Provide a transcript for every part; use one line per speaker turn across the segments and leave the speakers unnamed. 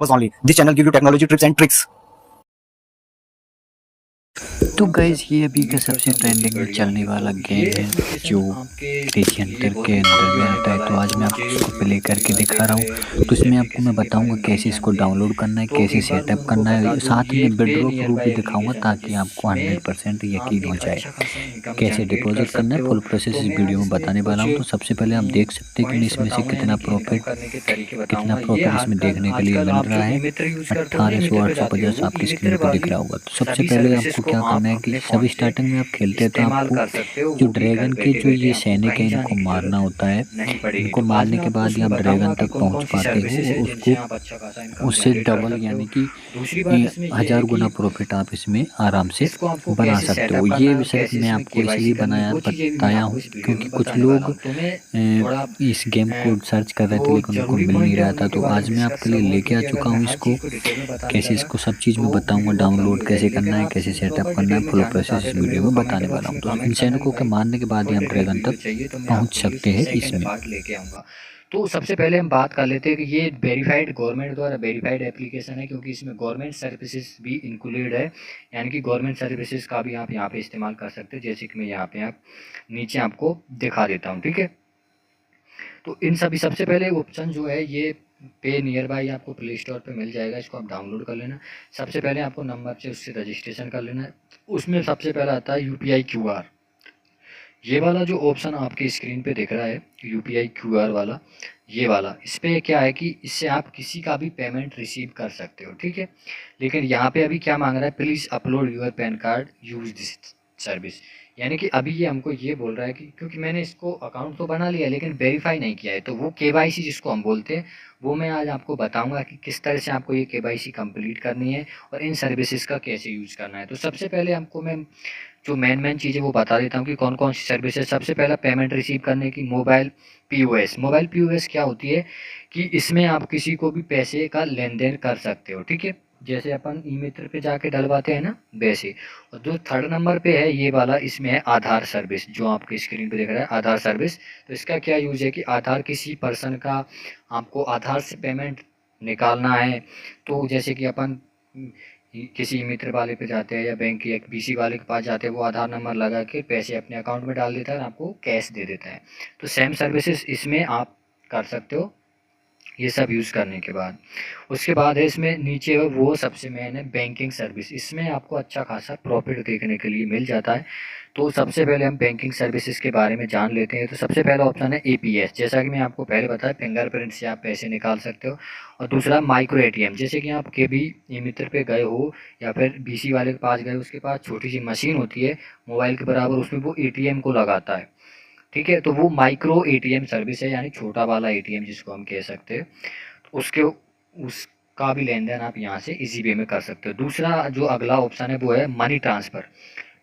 purpose only. This channel give you technology tips and tricks.
तो guys ये अभी का सबसे ट्रेंडिंग में चलने वाला गेम है जो क्रेजी हंटर के अंदर में आता है। तो आज मैं आपको इसको प्ले करके दिखा रहा हूँ। तो इसमें आपको मैं बताऊंगा कैसे इसको डाउनलोड करना है, कैसे सेटअप करना है, साथ में विड्रॉ प्रूफ भी दिखाऊंगा ताकि आपको 100% यकीन हो जाए कैसे डिपॉजिट करना है। फुल प्रोसेस इस वीडियो में बताने वाला हूँ। तो सबसे पहले आप देख सकते हैं कि मैं इसमें से कितना प्रॉफिट इसमें देखने के लिए मिल रहा है। 1800 आपकी स्क्रीन पर दिख रहा होगा। तो सबसे पहले आपको क्या करना है कि सभी स्टार्टिंग में आप खेलते हैं तो आपको जो ड्रैगन के जो ये सैनिक है इनको मारना होता है। इनको मारने के बाद ही आप ड्रैगन तक पहुंच पाते हो और उसको उससे डबल यानी कि 1000 गुना प्रॉफिट आप इसमें आराम से बना सकते हो। ये विषय मैं आपको इसलिए बताया हूँ क्योंकि कुछ लोग इस गेम को सर्च कर रहे थे लेकिन उनको मिल नहीं रहा था। तो आज मैं आपके लिए लेके आ चुका हूँ इसको, कैसे इसको सब चीज़ में बताऊंगा, डाउनलोड कैसे करना है, कैसे सेटअप करना है, फुल प्रोसेस इस वीडियो में बताने वाला हूँ। तो इन सैनिकों के मारने के बाद ही हम ड्रैगन तक पहुँच सकते हैं इसमें।
तो सबसे पहले हम बात कर लेते हैं कि ये वेरीफाइड गवर्नमेंट द्वारा वेरीफाइड एप्लीकेशन है क्योंकि इसमें गवर्नमेंट सर्विसेज भी इंक्लूडेड है, यानी कि गवर्नमेंट सर्विसेज का भी आप यहाँ पे इस्तेमाल कर सकते हैं। जैसे कि मैं यहाँ पे आप नीचे आपको दिखा देता हूँ, ठीक है। तो इन सभी सबसे पहले ऑप्शन जो है ये पे नियर बाई आपको प्ले स्टोर पे मिल जाएगा, इसको आप डाउनलोड कर लेना। सबसे पहले आपको नंबर से उससे रजिस्ट्रेशन कर लेना है। उसमें सबसे पहला आता है UPI QR। ये वाला जो ऑप्शन आपके स्क्रीन पे दिख रहा है UPI QR वाला, ये वाला, इस पर क्या है कि इससे आप किसी का भी पेमेंट रिसीव कर सकते हो, ठीक है। लेकिन यहाँ पे अभी क्या मांग रहा है, please upload your pan card use this service. यानी कि अभी ये हमको ये बोल रहा है कि क्योंकि मैंने इसको अकाउंट तो बना लिया लेकिन वेरीफाई नहीं किया है, तो वो KYC जिसको हम बोलते हैं वो मैं आज आपको बताऊंगा कि किस तरह से आपको ये KYC कंप्लीट करनी है और इन सर्विसेज का कैसे यूज़ करना है। तो सबसे पहले आपको मैं जो मेन चीज़ें वो बता देता हूँ कि कौन कौन सी सर्विसेज। सबसे पहला पेमेंट रिसीव करने की मोबाइल POS क्या होती है कि इसमें आप किसी को भी पैसे का लेन देन कर सकते हो, ठीक है। जैसे अपन ई मित्र पे जाके डलवाते हैं ना, वैसे। और जो थर्ड नंबर पे है ये वाला, इसमें है आधार सर्विस, जो आपकी स्क्रीन पे दिख रहा है आधार सर्विस। तो इसका क्या यूज़ है कि आधार किसी पर्सन का आपको आधार से पेमेंट निकालना है, तो जैसे कि अपन किसी मित्र वाले पे जाते हैं या बैंक या BC वाले के पास जाते हैं, वो आधार नंबर लगा के पैसे अपने अकाउंट में डाल देता है और आपको कैश दे देता है। तो सेम सर्विसेज इसमें आप कर सकते हो ये सब यूज़ करने के बाद। उसके बाद है इसमें नीचे वो सबसे मेन है बैंकिंग सर्विस। इसमें आपको अच्छा खासा प्रॉफिट देखने के लिए मिल जाता है। तो सबसे पहले हम बैंकिंग सर्विसेज के बारे में जान लेते हैं। तो सबसे पहला ऑप्शन है APS, जैसा कि मैं आपको पहले बताया, फिंगरप्रिंट से आप पैसे निकाल सकते हो। और दूसरा माइक्रो ATM, जैसे कि आप कभी ई मित्र पे गए हो या फिर BC वाले के पास गए, उसके पास छोटी सी मशीन होती है मोबाइल के बराबर, उसमें वो ATM को लगाता है, ठीक है। तो वो माइक्रो ATM सर्विस है, यानी छोटा वाला ATM जिसको हम कह सकते हैं। उसके उसका भी लेन देन आप यहाँ से इजी वे में कर सकते हो। दूसरा जो अगला ऑप्शन है वो है मनी ट्रांसफ़र।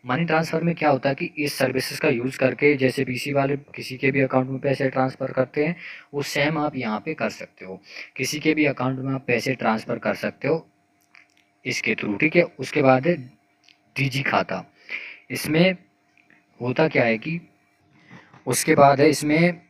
मनी ट्रांसफ़र में क्या होता है कि इस सर्विसेज का यूज़ करके जैसे BC वाले किसी के भी अकाउंट में पैसे ट्रांसफ़र करते हैं, वो सेम आप यहाँ पे कर सकते हो। किसी के भी अकाउंट में आप पैसे ट्रांसफ़र कर सकते हो इसके थ्रू, ठीक है। उसके बाद है DG खाता। इसमें होता क्या है कि उसके बाद है इसमें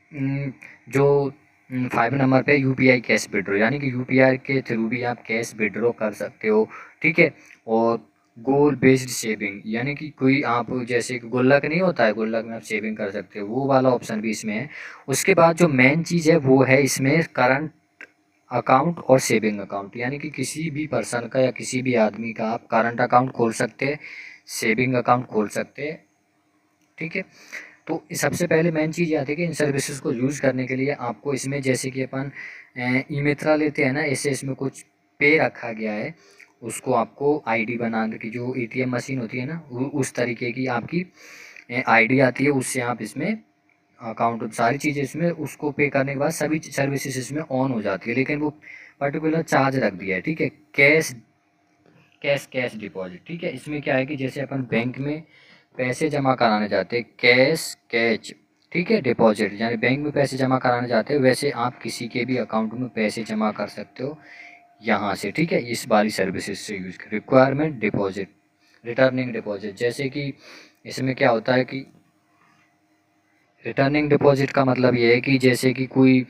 जो 5 नंबर पे UPI कैश विड्रॉ, यानी कि UPI के थ्रू भी आप कैश विड्रॉ कर सकते हो, ठीक है। और गोल बेस्ड सेविंग, यानी कि कोई आप जैसे कि गुल्लक नहीं होता है, गुल्लक में आप सेविंग कर सकते हो, वो वाला ऑप्शन भी इसमें है। उसके बाद जो मेन चीज़ है वो है इसमें करंट अकाउंट और सेविंग अकाउंट, यानी कि किसी भी पर्सन का या किसी भी आदमी का आप करंट अकाउंट खोल सकते हैं, सेविंग अकाउंट खोल सकते हैं, ठीक है। तो सबसे पहले मेन चीज़ ये आती है कि इन सर्विसेज को यूज़ करने के लिए आपको इसमें जैसे कि अपन ई मित्रा लेते हैं ना, ऐसे इसमें कुछ पे रखा गया है। उसको आपको ID बनाने की जो ATM मशीन होती है ना, उस तरीके की आपकी ID आती है, उससे आप इसमें अकाउंट सारी चीज़ें इसमें उसको पे करने के बाद सभी सर्विसेज इसमें ऑन हो जाती है। लेकिन वो पर्टिकुलर चार्ज रख दिया है, ठीक है। कैश डिपॉजिट, ठीक है। इसमें क्या है कि जैसे अपन बैंक में पैसे जमा कराने जाते हैं कैश, ठीक है, डिपॉजिट यानी बैंक में पैसे जमा कराने जाते हैं, वैसे आप किसी के भी अकाउंट में पैसे जमा कर सकते हो यहाँ से, ठीक है। इस वाली सर्विसेज से यूज़ कर रिक्वायरमेंट डिपॉजिट, रिटर्निंग डिपॉजिट, जैसे कि इसमें क्या होता है कि रिटर्निंग डिपॉजिट का मतलब ये है कि जैसे कि कोई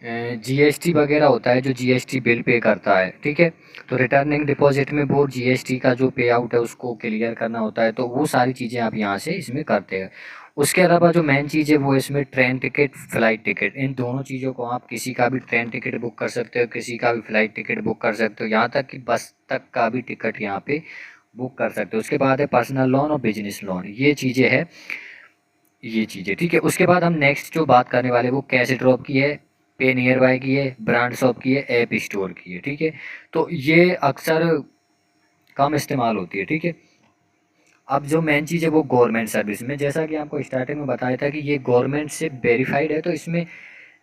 जीएसटी वगैरह होता है जो जीएसटी बिल पे करता है, ठीक है। तो रिटर्निंग डिपॉजिट में वो जीएसटी का जो पे आउट है उसको क्लियर करना होता है, तो वो सारी चीज़ें आप यहाँ से इसमें करते हैं। उसके अलावा जो मेन चीज़ है वो इसमें ट्रेन टिकट, फ़्लाइट टिकट, इन दोनों चीज़ों को आप किसी का भी ट्रेन टिकट बुक कर सकते हो, किसी का भी फ़्लाइट टिकट बुक कर सकते हो, यहाँ तक कि बस तक का भी टिकट यहाँ पे बुक कर सकते हो। उसके बाद है पर्सनल लोन और बिजनेस लोन, ये चीज़ें है, ये चीज़ें, ठीक है। उसके बाद हम नेक्स्ट जो बात करने वाले वो कैश ड्रॉप की है, पे नियर बाय की है, ब्रांड शॉप की है, ऐप स्टोर की है, ठीक है। तो ये अक्सर कम इस्तेमाल होती है, ठीक है। अब जो मेन चीज़ है वो गवर्नमेंट सर्विस में, जैसा कि आपको स्टार्टिंग में बताया था कि ये गवर्नमेंट से वेरीफाइड है, तो इसमें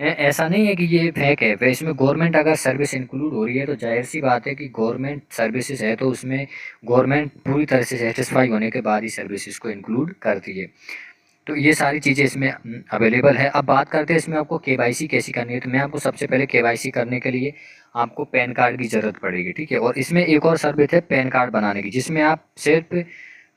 ऐसा नहीं है कि ये फेक है। वैसे इसमें गवर्नमेंट अगर सर्विस इंक्लूड हो रही है तो जाहिर सी बात है कि गवर्नमेंट सर्विसेज है, तो उसमें गवर्नमेंट पूरी तरह से सेटिस्फाई होने के बाद ही सर्विसेज को इंक्लूड करती है। तो ये सारी चीज़ें इसमें अवेलेबल है। अब बात करते हैं इसमें आपको केवाईसी कैसी करनी है। तो मैं आपको सबसे पहले केवाईसी करने के लिए आपको पैन कार्ड की ज़रूरत पड़ेगी, ठीक है। और इसमें एक और सर्विस है पैन कार्ड बनाने की, जिसमें आप सिर्फ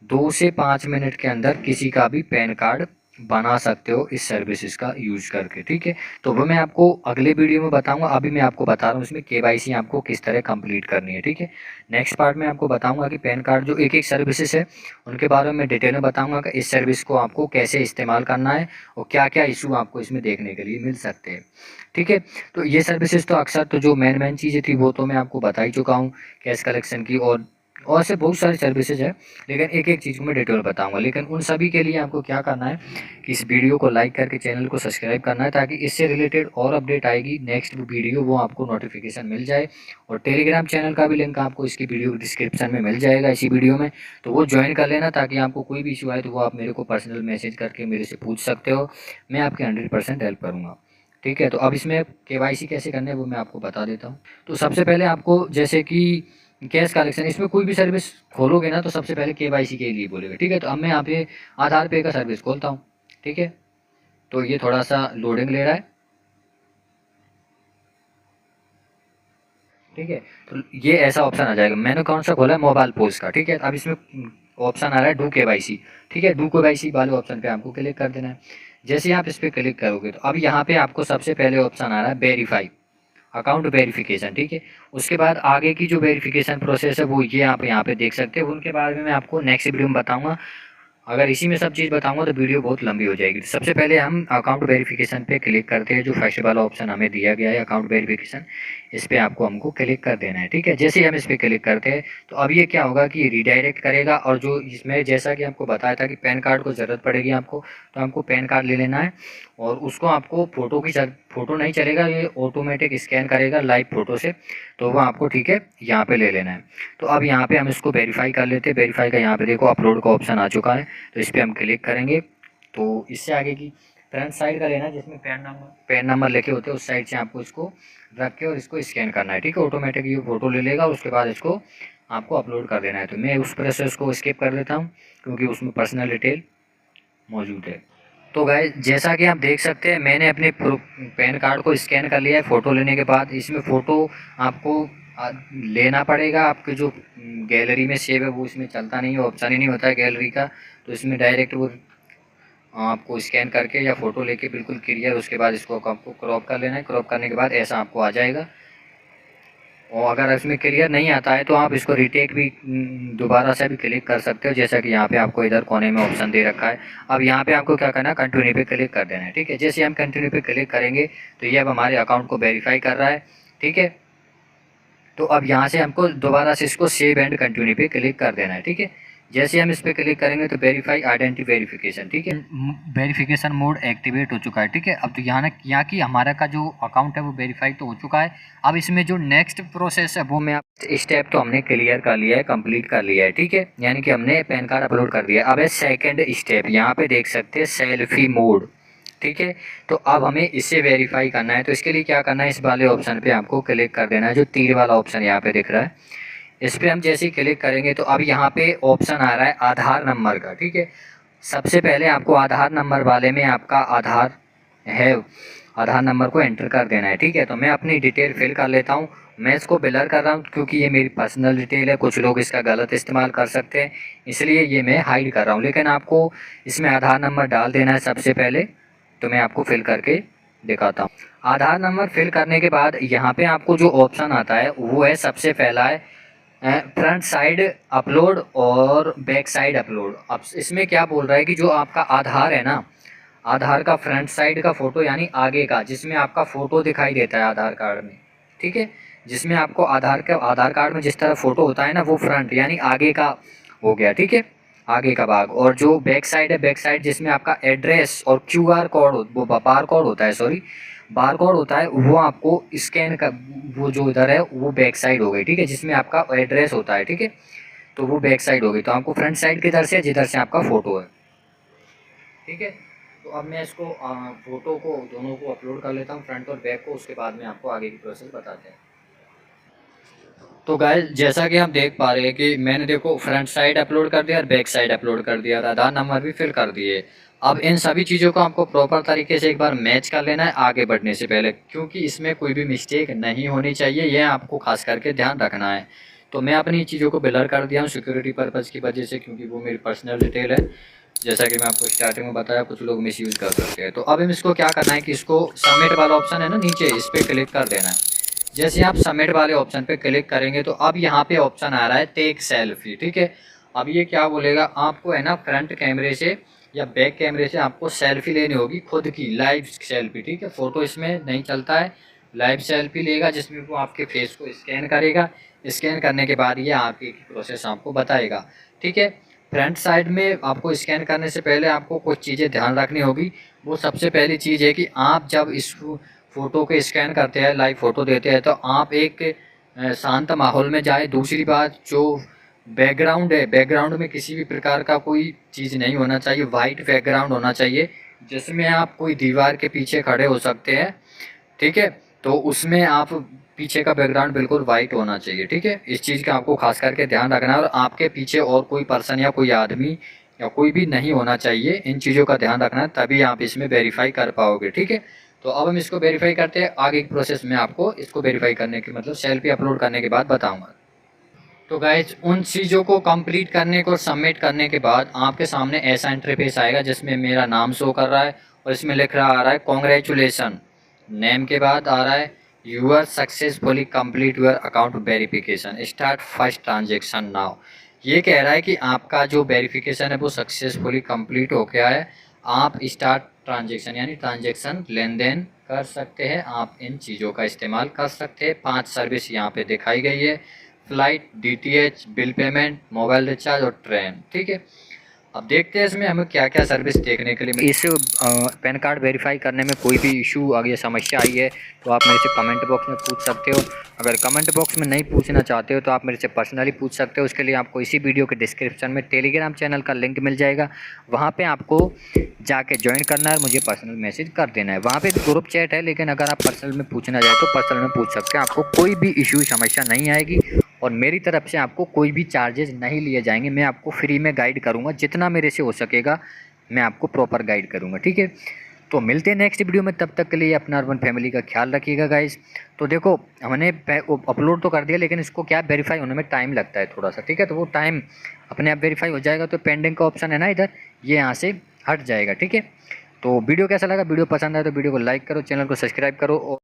2 से 5 मिनट के अंदर किसी का भी पैन कार्ड बना सकते हो इस सर्विसेज का यूज़ करके, ठीक है। तो वो मैं आपको अगले वीडियो में बताऊंगा। अभी मैं आपको बता रहा हूँ इसमें केवाईसी आपको किस तरह कंप्लीट करनी है, ठीक है। नेक्स्ट पार्ट में आपको बताऊंगा कि पैन कार्ड जो एक एक सर्विसेज है उनके बारे में डिटेल में बताऊंगा कि इस सर्विस को आपको कैसे इस्तेमाल करना है और क्या क्या इशू आपको इसमें देखने के लिए मिल सकते हैं, ठीक है। तो ये सर्विसेज तो अक्सर तो जो मेन चीज़ें थी वो तो मैं आपको बता ही चुका हूँ, कैश कलेक्शन की और से बहुत सारी सर्विसेज है, लेकिन एक एक चीज़ को मैं डिटेल बताऊंगा। लेकिन उन सभी के लिए आपको क्या करना है कि इस वीडियो को लाइक करके चैनल को सब्सक्राइब करना है, ताकि इससे रिलेटेड और अपडेट आएगी नेक्स्ट वीडियो वो आपको नोटिफिकेशन मिल जाए। और टेलीग्राम चैनल का भी लिंक आपको इसकी वीडियो डिस्क्रिप्शन में मिल जाएगा इसी वीडियो में, तो वो ज्वाइन कर लेना, ताकि आपको कोई भी इशू आए तो वो आप मेरे को पर्सनल मैसेज करके मेरे से पूछ सकते हो, मैं आपकी 100% हेल्प करूँगा, ठीक है। तो अब इसमें केवाईसी कैसे करना है वो मैं आपको बता देता हूँ। तो सबसे पहले आपको जैसे कि कैश कलेक्शन, इसमें कोई भी सर्विस खोलोगे ना तो सबसे पहले केवाईसी के लिए बोलेगा, ठीक है। तो अब मैं यहाँ पे आधार पे का सर्विस खोलता हूँ, ठीक है। तो ये थोड़ा सा लोडिंग ले रहा है, ठीक है। तो ये ऐसा ऑप्शन आ जाएगा। मैंने कौन सा खोला है, मोबाइल पोस्ट का, ठीक है। अब इसमें ऑप्शन आ रहा है डू केवाईसी, ठीक है। डू केवाईसी वाले ऑप्शन पे आपको क्लिक कर देना है। जैसे आप इस पर क्लिक करोगे तो अब यहाँ पे आपको सबसे पहले ऑप्शन आ रहा है वेरीफाई, अकाउंट वेरिफिकेशन, ठीक है। उसके बाद आगे की जो वेरिफिकेशन प्रोसेस है वो ये आप यहाँ पे देख सकते हो। उनके बारे में मैं आपको नेक्स्ट वीडियो में बताऊंगा। अगर इसी में सब चीज़ बताऊंगा तो वीडियो बहुत लंबी हो जाएगी। तो सबसे पहले हम अकाउंट वेरिफिकेशन पे क्लिक करते हैं, जो फर्स्ट वाला ऑप्शन हमें दिया गया है अकाउंट वेरिफिकेशन, इस पर हमको क्लिक कर देना है, ठीक है। जैसे ही हम इस पर क्लिक करते हैं तो अब ये क्या होगा कि रिडायरेक्ट करेगा, और जो इसमें जैसा कि आपको बताया था कि पैन कार्ड को ज़रूरत पड़ेगी आपको, तो हमको पैन कार्ड ले लेना है। और उसको आपको फ़ोटो नहीं चलेगा, ये ऑटोमेटिक स्कैन करेगा लाइव फ़ोटो से, तो वह आपको, ठीक है, यहाँ पे ले लेना है। तो अब यहाँ पे हम इसको वेरीफाई कर लेते हैं। वेरीफाई का यहाँ पे देखो अपलोड का ऑप्शन आ चुका है, तो इस पर हम क्लिक करेंगे। तो इससे आगे की फ्रंट साइड का लेना है, जिसमें पैन नंबर लिखे होते हैं, उस साइड से आपको इसको रख के और इसको स्कैन करना है, ठीक है। ऑटोमेटिक ये फ़ोटो ले लेगा, उसके बाद इसको आपको अपलोड कर देना है। तो मैं उस प्रोसेस को स्किप कर देता हूँ क्योंकि उसमें पर्सनल डिटेल मौजूद है। तो गाइस जैसा कि आप देख सकते हैं मैंने अपने पैन कार्ड को स्कैन कर लिया है। फ़ोटो लेने के बाद इसमें फ़ोटो आपको लेना पड़ेगा। आपके जो गैलरी में सेव है वो इसमें चलता नहीं है, ऑप्शन ही नहीं होता है गैलरी का। तो इसमें डायरेक्ट वो आपको स्कैन करके या फ़ोटो लेके बिल्कुल क्लियर, उसके बाद इसको आपको क्रॉप कर लेना है। क्रॉप करने के बाद ऐसा आपको आ जाएगा। और अगर इसमें क्लियर नहीं आता है तो आप इसको रीटेक भी दोबारा से भी क्लिक कर सकते हो, जैसा कि यहाँ पे आपको इधर कोने में ऑप्शन दे रखा है। अब यहाँ पे आपको क्या करना है, कंटिन्यू पे क्लिक कर देना है, ठीक है। जैसे हम कंटिन्यू पे क्लिक करेंगे तो ये अब हमारे अकाउंट को वेरीफाई कर रहा है, ठीक है। तो अब यहाँ से हमको दोबारा से इसको सेव एंड कंटिन्यू पे क्लिक कर देना है, ठीक है। जैसे हम इस पर क्लिक करेंगे तो वेरीफाई आइडेंटिटी वेरिफिकेशन, ठीक है, वेरिफिकेशन मोड एक्टिवेट हो चुका है, ठीक है। अब तो यहाँ की हमारा का जो अकाउंट है वो वेरीफाई तो हो चुका है। अब इसमें जो नेक्स्ट प्रोसेस है वो मैं स्टेप तो हमने क्लियर कर लिया है, कंप्लीट कर लिया है, ठीक है। यानी कि हमने पैन कार्ड अपलोड कर दिया। अब है सेकेंड स्टेप, यहाँ पे देख सकते हैं सेल्फी मोड, ठीक है। तो अब हमें इसे वेरीफाई करना है। तो इसके लिए क्या करना है, इस वाले ऑप्शन पे आपको क्लिक कर देना है, जो तीर वाला ऑप्शन यहाँ पे दिख रहा है। इस पर हम जैसे ही क्लिक करेंगे तो अब यहाँ पे ऑप्शन आ रहा है आधार नंबर का, ठीक है। सबसे पहले आपको आधार नंबर वाले में आपका आधार है, आधार नंबर को एंटर कर देना है, ठीक है। तो मैं अपनी डिटेल फिल कर लेता हूँ। मैं इसको ब्लर कर रहा हूँ क्योंकि ये मेरी पर्सनल डिटेल है, कुछ लोग इसका गलत इस्तेमाल कर सकते हैं, इसलिए ये मैं हाइड कर रहा हूँ। लेकिन आपको इसमें आधार नंबर डाल देना है सबसे पहले, तो मैं आपको फिल करके दिखाता हूँ। आधार नंबर फिल करने के बाद यहाँ पे आपको जो ऑप्शन आता है वो है, सबसे पहला है फ्रंट साइड अपलोड और बैक साइड अपलोड। अब इसमें क्या बोल रहा है कि जो आपका आधार है ना, आधार का फ्रंट साइड का फ़ोटो यानी आगे का, जिसमें आपका फ़ोटो दिखाई देता है आधार कार्ड में, ठीक है, जिसमें आपको आधार कार्ड में जिस तरह फ़ोटो होता है ना, वो फ्रंट यानी आगे का हो गया, ठीक है, आगे का भाग। और जो बैक साइड है, बैक साइड जिसमें आपका एड्रेस और QR कोड, वो बार कोड होता है, सॉरी बार कोड होता है, वो आपको स्कैन का, वो जो इधर है वो बैक साइड हो गई, ठीक है, जिसमें आपका एड्रेस होता है, ठीक है, तो वो बैक साइड हो गई। तो आपको फ्रंट साइड किधर से, जिधर से आपका फ़ोटो है, ठीक है। तो अब मैं इसको फ़ोटो को दोनों को अपलोड कर लेता हूँ, फ्रंट और बैक को, उसके बाद में आपको आगे की प्रोसेस बताते हैं। तो गाइस जैसा कि आप देख पा रहे हैं कि मैंने देखो फ्रंट साइड अपलोड कर दिया और बैक साइड अपलोड कर दिया और आधार नंबर भी फिल कर दिए। अब इन सभी चीज़ों को आपको प्रॉपर तरीके से एक बार मैच कर लेना है आगे बढ़ने से पहले, क्योंकि इसमें कोई भी मिस्टेक नहीं होनी चाहिए, यह आपको खास करके ध्यान रखना है। तो मैं अपनी चीज़ों को ब्लर कर दिया हूँ सिक्योरिटी पर्पज़ की वजह से, क्योंकि वो मेरी पर्सनल डिटेल है, जैसा कि मैं आपको स्टार्टिंग में बताया, कुछ लोग मिसयूज़ कर सकते हैं। तो अब हम इसको क्या करना है कि इसको सबमिट वाला ऑप्शन है ना नीचे, इस पर क्लिक कर देना है। जैसे आप सबमिट वाले ऑप्शन पे क्लिक करेंगे तो अब यहाँ पे ऑप्शन आ रहा है टेक सेल्फी, ठीक है। अब ये क्या बोलेगा, आपको है ना फ्रंट कैमरे से या बैक कैमरे से आपको सेल्फी लेनी होगी, खुद की लाइव सेल्फी, ठीक है, फ़ोटो इसमें नहीं चलता है, लाइव सेल्फी लेगा जिसमें वो आपके फेस को स्कैन करेगा। स्कैन करने के बाद ये आपकी प्रोसेस आपको बताएगा, ठीक है। फ्रंट साइड में आपको स्कैन करने से पहले आपको कुछ चीज़ें ध्यान रखनी होगी। वो सबसे पहली चीज़ है कि आप जब इस फ़ोटो को स्कैन करते हैं, लाइव फ़ोटो देते हैं, तो आप एक शांत माहौल में जाए। दूसरी बात, जो बैकग्राउंड है, बैकग्राउंड में किसी भी प्रकार का कोई चीज़ नहीं होना चाहिए, वाइट बैकग्राउंड होना चाहिए, जिसमें आप कोई दीवार के पीछे खड़े हो सकते हैं, ठीक है, तो उसमें आप पीछे का बैकग्राउंड बिल्कुल वाइट होना चाहिए, ठीक है। इस चीज़ का आपको खास करके ध्यान रखना है, और आपके पीछे और कोई पर्सन या कोई आदमी या कोई भी नहीं होना चाहिए। इन चीज़ों का ध्यान रखना है, तभी आप इसमें वेरीफाई कर पाओगे, ठीक है। तो अब हम इसको वेरीफाई करते हैं, आगे की प्रोसेस में आपको इसको वेरीफाई करने की मतलब सेल्फी अपलोड करने के बाद बताऊँगा। तो गाइज उन चीज़ों को कंप्लीट करने को, सबमिट करने के बाद आपके सामने ऐसा इंटरफेस आएगा जिसमें मेरा नाम शो कर रहा है और इसमें लिख रहा आ रहा है कॉन्ग्रेचुलेसन। नेम के बाद आ रहा है you're successfully complete your account verification, start first transaction now. ये कह रहा है कि आपका जो वेरिफिकेशन है वो सक्सेसफुली कंप्लीट हो गया है, आप स्टार्ट ट्रांजेक्शन यानी ट्रांजेक्शन लेन देन कर सकते हैं। आप इन चीज़ों का इस्तेमाल कर सकते हैं। 5 सर्विस यहाँ पे दिखाई गई है, flight, DTH, bill payment, mobile recharge और ट्रेन, ठीक है। अब देखते हैं इसमें हमें क्या क्या सर्विस देखने के लिए मिली। इस पैन कार्ड वेरीफाई करने में कोई भी इशू आ गया, समस्या आई है, तो आप मेरे से कमेंट बॉक्स में पूछ सकते हो। अगर कमेंट बॉक्स में नहीं पूछना चाहते हो तो आप मेरे से पर्सनली पूछ सकते हो। उसके लिए आपको इसी वीडियो के डिस्क्रिप्शन में टेलीग्राम चैनल का लिंक मिल जाएगा, वहाँ पे आपको जाके ज्वाइन करना है, मुझे पर्सनल मैसेज कर देना है। वहाँ पे ग्रुप चैट है, लेकिन अगर आप पर्सनल में पूछना चाहे तो पर्सनल में पूछ सकते हैं, आपको कोई भी इशू समस्या नहीं आएगी और मेरी तरफ से आपको कोई भी चार्जेस नहीं लिए जाएंगे। मैं आपको फ्री में गाइड करूँगा, जितना मेरे से हो सकेगा मैं आपको प्रॉपर गाइड करूँगा, ठीक है। तो मिलते हैं नेक्स्ट वीडियो में, तब तक के लिए अपना अर्बन फैमिली का ख्याल रखिएगा गाइस। तो देखो हमने अपलोड तो कर दिया, लेकिन इसको क्या वेरीफाई होने में टाइम लगता है थोड़ा सा, ठीक है। तो वो टाइम अपने आप वेरीफाई हो जाएगा, तो पेंडिंग का ऑप्शन है ना इधर, ये यहाँ से हट जाएगा, ठीक है। तो वीडियो कैसा लगा, वीडियो पसंद आए तो वीडियो को लाइक करो, चैनल को सब्सक्राइब करो और